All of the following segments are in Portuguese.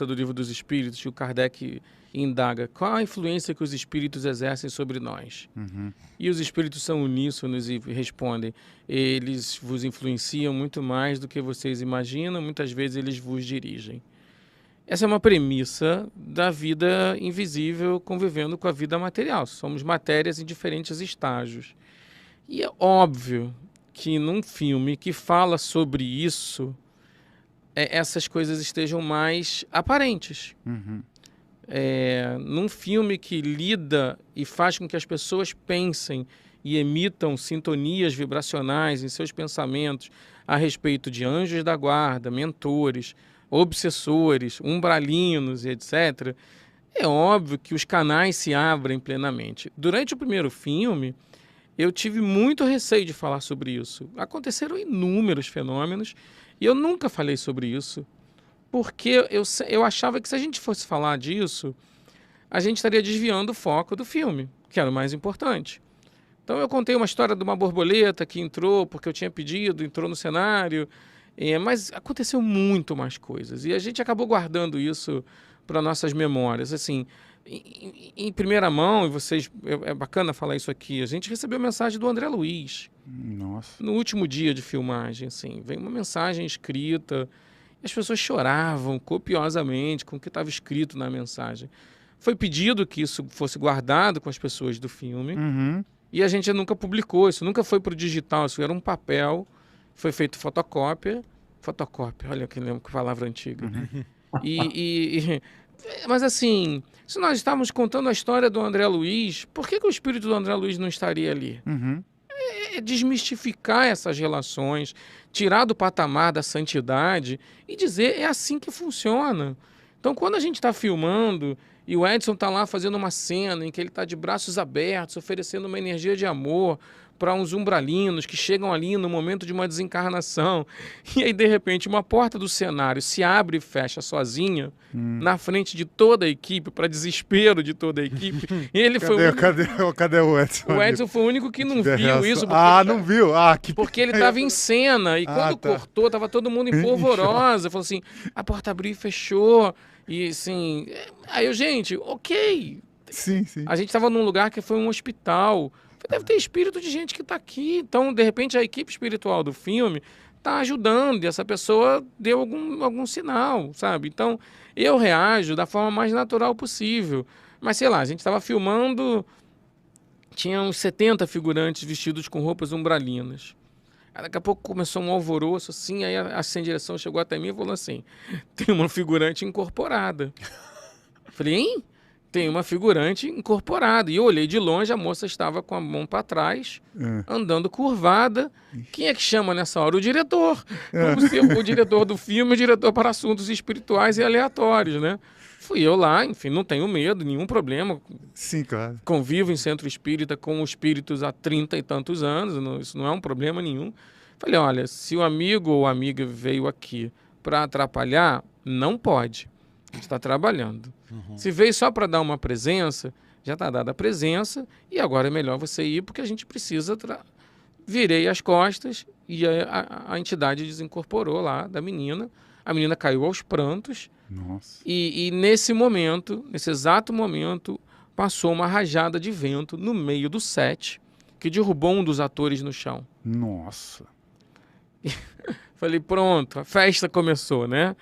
do Livro dos Espíritos, que o Kardec indaga qual a influência que os espíritos exercem sobre nós. E os espíritos são uníssonos e respondem: eles vos influenciam muito mais do que vocês imaginam, muitas vezes eles vos dirigem. Essa é uma premissa da vida invisível convivendo com a vida material. Somos matérias em diferentes estágios. E é óbvio que num filme que fala sobre isso, essas coisas estejam mais aparentes. Num filme que lida e faz com que as pessoas pensem e emitam sintonias vibracionais em seus pensamentos a respeito de anjos da guarda, mentores, obsessores, umbralinos e etc., é óbvio que os canais se abrem plenamente. Durante o primeiro filme, eu tive muito receio de falar sobre isso. Aconteceram inúmeros fenômenos e eu nunca falei sobre isso, porque eu achava que se a gente fosse falar disso, a gente estaria desviando o foco do filme, que era o mais importante. Então eu contei uma história de uma borboleta que entrou porque eu tinha pedido, entrou no cenário, mas aconteceu muito mais coisas. E a gente acabou guardando isso para nossas memórias. Assim, em primeira mão, e vocês, é bacana falar isso aqui, a gente recebeu mensagem do André Luiz. Nossa. No último dia de filmagem, assim, veio uma mensagem escrita. E as pessoas choravam copiosamente com o que estava escrito na mensagem. Foi pedido que isso fosse guardado com as pessoas do filme. E a gente nunca publicou, isso nunca foi para o digital, isso era um papel. Foi feito fotocópia, olha que lembro que palavra antiga. Mas assim, se nós estávamos contando a história do André Luiz, por que o espírito do André Luiz não estaria ali? É desmistificar essas relações, tirar do patamar da santidade e dizer, é assim que funciona. Então, quando a gente está filmando e o Edson está lá fazendo uma cena em que ele está de braços abertos, oferecendo uma energia de amor para uns umbralinos que chegam ali no momento de uma desencarnação, e aí, de repente, uma porta do cenário se abre e fecha sozinha, na frente de toda a equipe, para desespero de toda a equipe. E ele Cadê o Edson? O Edson foi o único que não viu isso. Não viu? Porque ele estava em cena, e quando cortou, estava todo mundo em polvorosa. Falou assim, a porta abriu e fechou, e assim... Aí gente, ok. Sim. A gente estava num lugar que foi um hospital. Deve ter espírito de gente que está aqui. Então, de repente, a equipe espiritual do filme está ajudando e essa pessoa deu algum sinal, sabe? Então, eu reajo da forma mais natural possível. Mas, sei lá, a gente estava filmando, tinha uns 70 figurantes vestidos com roupas umbralinas. Aí, daqui a pouco começou um alvoroço, assim, aí a sem direção chegou até mim e falou assim, tem uma figurante incorporada. Falei, hein? Tem uma figurante incorporada. E eu olhei de longe, a moça estava com a mão para trás, andando curvada. Quem é que chama nessa hora? O diretor. Como se o diretor do filme, o diretor para assuntos espirituais e aleatórios, né? Fui eu lá, enfim, não tenho medo, nenhum problema. Sim, claro. Convivo em centro espírita com espíritos há 30 e tantos anos, isso não é um problema nenhum. Falei, olha, se o amigo ou amiga veio aqui para atrapalhar, não pode. Está trabalhando. Se veio só para dar uma presença, já está dada a presença e agora é melhor você ir porque a gente precisa... Virei as costas e a entidade desincorporou lá da menina. A menina caiu aos prantos. Nossa. E nesse momento, nesse exato momento, passou uma rajada de vento no meio do set que derrubou um dos atores no chão. Nossa. Falei, pronto, a festa começou, né?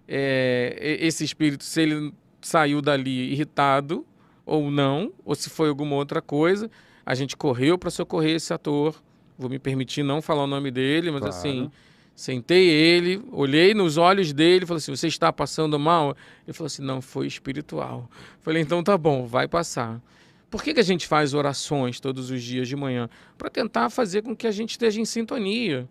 Esse espírito, se ele saiu dali irritado ou não, ou se foi alguma outra coisa, a gente correu para socorrer esse ator. Vou me permitir não falar o nome dele, mas claro. Assim, sentei ele, olhei nos olhos dele, falei assim, você está passando mal? Ele falou assim, não, foi espiritual. Falei, então tá bom, vai passar. Por que a gente faz orações todos os dias de manhã? Para tentar fazer com que a gente esteja em sintonia,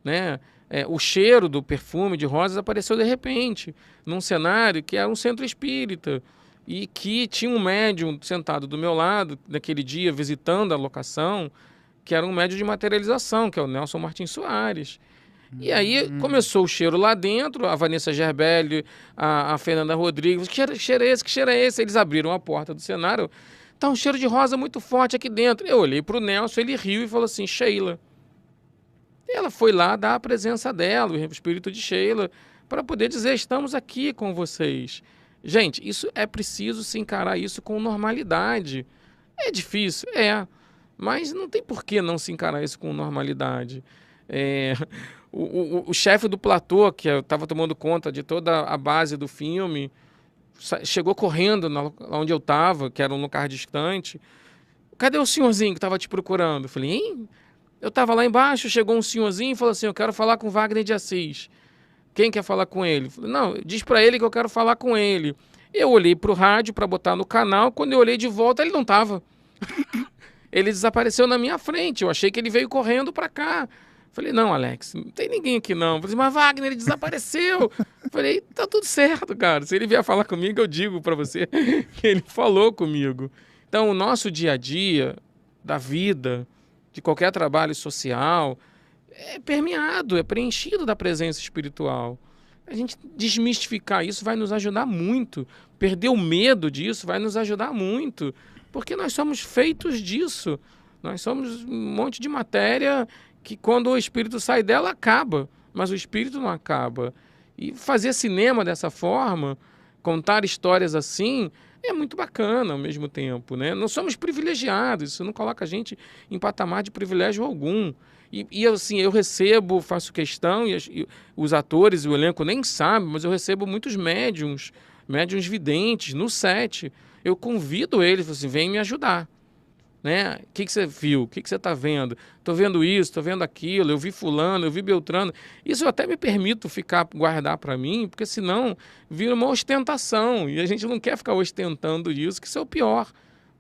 né? O cheiro do perfume de rosas apareceu de repente, num cenário que era um centro espírita e que tinha um médium sentado do meu lado, naquele dia, visitando a locação, que era um médium de materialização, que é o Nelson Martins Soares. E aí começou o cheiro lá dentro, a Vanessa Gerbelli, a Fernanda Rodrigues, que cheiro é esse? Eles abriram a porta do cenário, tá um cheiro de rosa muito forte aqui dentro. Eu olhei para o Nelson, ele riu e falou assim, Sheila. Ela foi lá dar a presença dela, o espírito de Sheila, para poder dizer, estamos aqui com vocês. Gente, isso é preciso se encarar isso com normalidade. É difícil? É. Mas não tem por que não se encarar isso com normalidade. É, o chefe do platô, que estava tomando conta de toda a base do filme, chegou correndo onde eu estava, que era um lugar distante. Cadê o senhorzinho que estava te procurando? Eu falei, hein? Eu estava lá embaixo, chegou um senhorzinho e falou assim, eu quero falar com Wagner de Assis. Quem quer falar com ele? Eu falei, não, diz para ele que eu quero falar com ele. Eu olhei para o rádio para botar no canal, quando eu olhei de volta, ele não estava. Ele desapareceu na minha frente, eu achei que ele veio correndo para cá. Falei, não, Alex, não tem ninguém aqui não. Falei, mas Wagner, ele desapareceu. Falei, tá tudo certo, cara. Se ele vier falar comigo, eu digo para você que ele falou comigo. Então, o nosso dia a dia, da vida, de qualquer trabalho social, é permeado, é preenchido da presença espiritual. A gente desmistificar isso vai nos ajudar muito. Perder o medo disso vai nos ajudar muito. Porque nós somos feitos disso. Nós somos um monte de matéria que quando o espírito sai dela, acaba. Mas o espírito não acaba. E fazer cinema dessa forma, contar histórias assim, é muito bacana ao mesmo tempo, né? Não somos privilegiados, isso não coloca a gente em patamar de privilégio algum. E assim, eu recebo, faço questão, e os atores e o elenco nem sabem, mas eu recebo muitos médiums videntes no set. Eu convido eles, assim, vem me ajudar. Né? O que você viu? O que você está vendo? Estou vendo isso, estou vendo aquilo, eu vi fulano, eu vi Beltrano. Isso eu até me permito guardar para mim, porque senão vira uma ostentação, e a gente não quer ficar ostentando isso, que isso é o pior.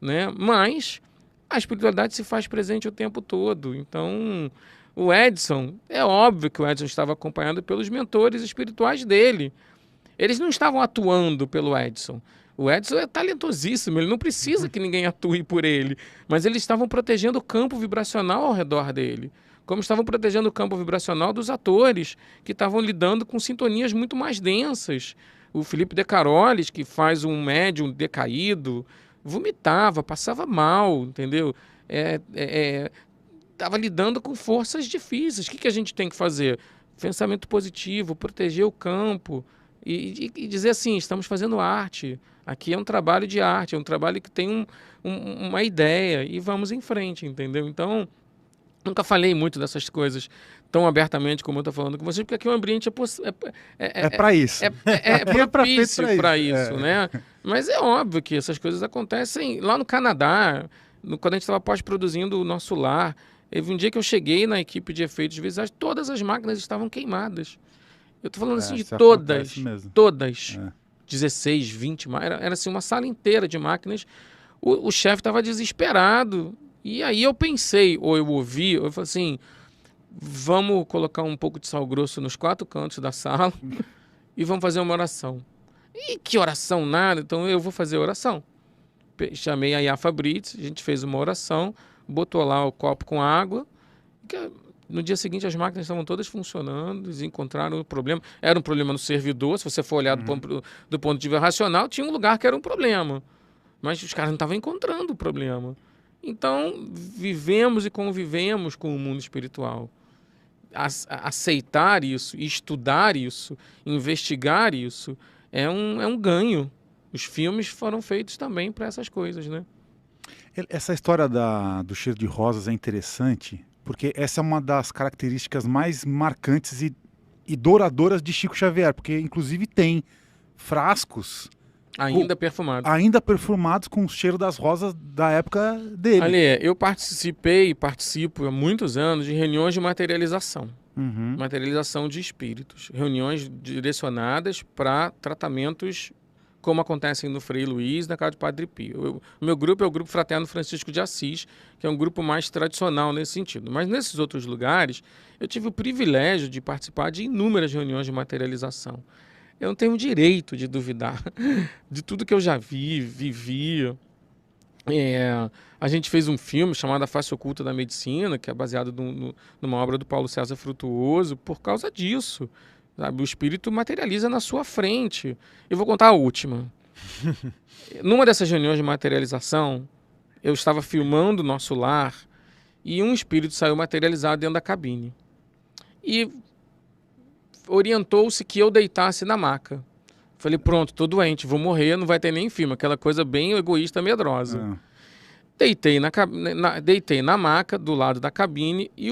Né? Mas a espiritualidade se faz presente o tempo todo. Então, o Edson, é óbvio que o Edson estava acompanhado pelos mentores espirituais dele. Eles não estavam atuando pelo Edson. O Edson é talentosíssimo, ele não precisa que ninguém atue por ele, mas eles estavam protegendo o campo vibracional ao redor dele, como estavam protegendo o campo vibracional dos atores, que estavam lidando com sintonias muito mais densas. O Felipe De Carolis, que faz um médium decaído, vomitava, passava mal, entendeu? Estava lidando com forças difíceis. O que a gente tem que fazer? Pensamento positivo, proteger o campo e dizer assim, estamos fazendo arte. Aqui é um trabalho de arte, é um trabalho que tem uma ideia e vamos em frente, entendeu? Então, nunca falei muito dessas coisas tão abertamente como eu estou falando com você, porque aqui o ambiente é para isso. É propício para isso, né? Mas é óbvio que essas coisas acontecem lá no Canadá, quando a gente estava pós-produzindo o Nosso Lar. Teve um dia que eu cheguei na equipe de efeitos visuais, todas as máquinas estavam queimadas. Eu estou falando assim de todas. 16, 20, era assim uma sala inteira de máquinas. O chefe estava desesperado. E aí eu pensei, ou eu ouvi, eu falei assim, vamos colocar um pouco de sal grosso nos 4 cantos da sala e vamos fazer uma oração. E que oração nada? Então eu vou fazer a oração. Chamei a Yafa Brits, a gente fez uma oração, botou lá o copo com água. No dia seguinte as máquinas estavam todas funcionando, eles encontraram o problema. Era um problema no servidor, se você for olhar do ponto de vista racional, tinha um lugar que era um problema. Mas os caras não estavam encontrando o problema. Então, vivemos e convivemos com o mundo espiritual. Aceitar isso, estudar isso, investigar isso, é um ganho. Os filmes foram feitos também para essas coisas, né? Essa história do cheiro de rosas é interessante, porque essa é uma das características mais marcantes e douradouras de Chico Xavier, porque inclusive tem frascos ainda perfumados com o cheiro das rosas da época dele. Ali, eu participo há muitos anos de reuniões de materialização. Materialização de espíritos. Reuniões direcionadas para tratamentos como acontecem no Frei Luiz, na casa do Padre Pio. O meu grupo é o Grupo Fraterno Francisco de Assis, que é um grupo mais tradicional nesse sentido. Mas nesses outros lugares, eu tive o privilégio de participar de inúmeras reuniões de materialização. Eu não tenho o direito de duvidar de tudo que eu já vivi. A gente fez um filme chamado A Face Oculta da Medicina, que é baseado numa obra do Paulo César Frutuoso, por causa disso. Sabe? O espírito materializa na sua frente. Eu vou contar a última. Numa dessas reuniões de materialização, eu estava filmando o Nosso Lar e um espírito saiu materializado dentro da cabine. E orientou-se que eu deitasse na maca. Falei, pronto, tô doente, vou morrer, não vai ter nem filme. Aquela coisa bem egoísta, medrosa. Deitei na maca, do lado da cabine, e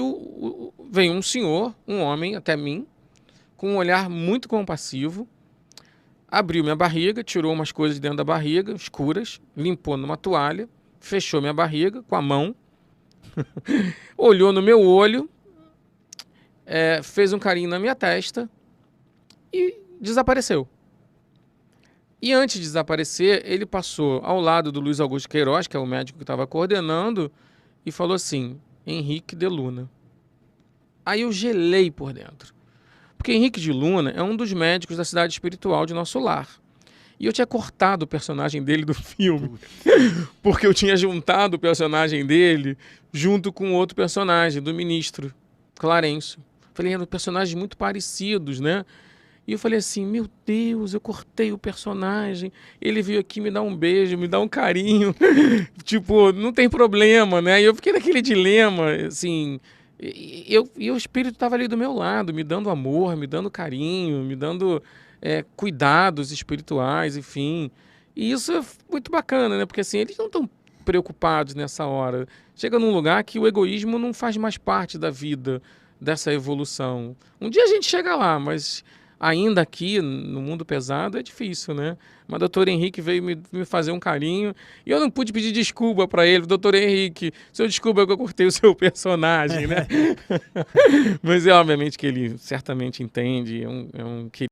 veio um senhor, um homem, até mim, com um olhar muito compassivo, abriu minha barriga, tirou umas coisas de dentro da barriga, escuras, limpou numa toalha, fechou minha barriga com a mão, olhou no meu olho, fez um carinho na minha testa e desapareceu. E antes de desaparecer, ele passou ao lado do Luiz Augusto Queiroz, que é o médico que estava coordenando, e falou assim, Henrique de Luna. Aí eu gelei por dentro. Porque Henrique de Luna é um dos médicos da cidade espiritual de Nosso Lar. E eu tinha cortado o personagem dele do filme, porque eu tinha juntado o personagem dele junto com outro personagem, do ministro, Clarencio. Falei, eram personagens muito parecidos, né? E eu falei assim, meu Deus, eu cortei o personagem, ele veio aqui me dar um beijo, me dar um carinho, tipo, não tem problema, né? E eu fiquei naquele dilema, assim, e o espírito estava ali do meu lado, me dando amor, me dando carinho, me dando cuidados espirituais, enfim. E isso é muito bacana, né? Porque assim, eles não estão preocupados nessa hora. Chega num lugar que o egoísmo não faz mais parte da vida, dessa evolução. Um dia a gente chega lá, mas ainda aqui, no mundo pesado, é difícil, né? Mas o doutor Henrique veio me fazer um carinho e eu não pude pedir desculpa para ele. Doutor Henrique, seu desculpa que eu cortei o seu personagem, né? Mas obviamente que ele certamente entende, é um querido.